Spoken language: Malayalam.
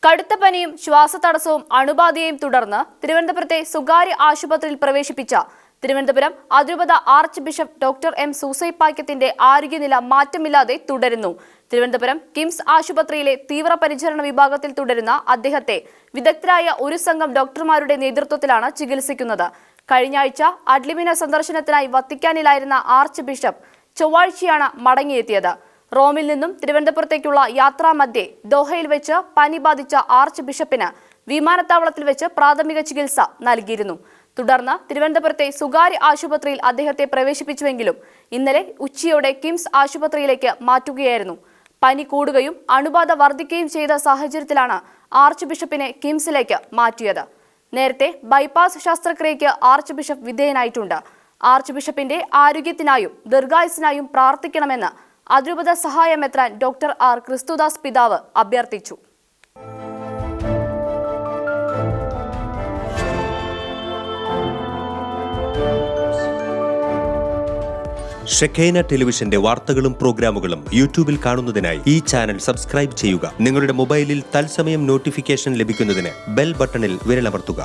കടുത്ത പനിയും ശ്വാസതടസ്സവും അണുബാധയെയും തുടർന്ന് തിരുവനന്തപുരത്തെ സ്വകാര്യ ആശുപത്രിയിൽ പ്രവേശിപ്പിച്ച തിരുവനന്തപുരം അതിരൂപത ആർച്ച് ബിഷപ്പ് ഡോക്ടർ എം സൂസൈപ്പാക്യത്തിന്റെ ആരോഗ്യനില മാറ്റമില്ലാതെ തുടരുന്നു. തിരുവനന്തപുരം കിംസ് ആശുപത്രിയിലെ തീവ്രപരിചരണ വിഭാഗത്തിൽ തുടരുന്ന അദ്ദേഹത്തെ വിദഗ്ധരായ ഒരു സംഘം ഡോക്ടർമാരുടെ നേതൃത്വത്തിലാണ് ചികിത്സിക്കുന്നത്. കഴിഞ്ഞ ആഴ്ച അഡ്ലിമിന സന്ദർശനത്തിനായി വത്തിക്കാനിലായിരുന്ന ആർച്ച് ബിഷപ്പ് ചൊവ്വാഴ്ചയാണ് മടങ്ങിയെത്തിയത്. റോമിൽ നിന്നും തിരുവനന്തപുരത്തേക്കുള്ള യാത്രാമധ്യേ ദോഹയിൽ വെച്ച് പനി ബാധിച്ച ആർച്ച് ബിഷപ്പിന് വിമാനത്താവളത്തിൽ വെച്ച് പ്രാഥമിക ചികിത്സ നൽകിയിരുന്നു. തുടർന്ന് തിരുവനന്തപുരത്തെ സ്വകാര്യ ആശുപത്രിയിൽ അദ്ദേഹത്തെ പ്രവേശിപ്പിച്ചുവെങ്കിലും ഇന്നലെ ഉച്ചയോടെ കിംസ് ആശുപത്രിയിലേക്ക് മാറ്റുകയായിരുന്നു. പനി കൂടുകയും അണുബാധ വർദ്ധിക്കുകയും ചെയ്ത സാഹചര്യത്തിലാണ് ആർച്ച് ബിഷപ്പിനെ കിംസിലേക്ക് മാറ്റിയത്. നേരത്തെ ബൈപ്പാസ് ശസ്ത്രക്രിയയ്ക്ക് ആർച്ച് ബിഷപ്പ് വിധേയനായിട്ടുണ്ട്. ആർച്ച് ബിഷപ്പിന്റെ ആരോഗ്യത്തിനായും ദീർഘായുസിനായും പ്രാർത്ഥിക്കണമെന്ന് അതിരൂപത സഹായ മെത്രാൻ ഡോക്ടർ ആർ ക്രിസ്തുദാസ് പിതാവ് അഭ്യർത്ഥിച്ചു. ഷെഖൈന ടെലിവിഷന്റെ വാർത്തകളും പ്രോഗ്രാമുകളും യൂട്യൂബിൽ കാണുന്നതിനായി ഈ ചാനൽ സബ്സ്ക്രൈബ് ചെയ്യുക. നിങ്ങളുടെ മൊബൈലിൽ തത്സമയം നോട്ടിഫിക്കേഷൻ ലഭിക്കുന്നതിന് ബെൽ ബട്ടണിൽ വിരലമർത്തുക.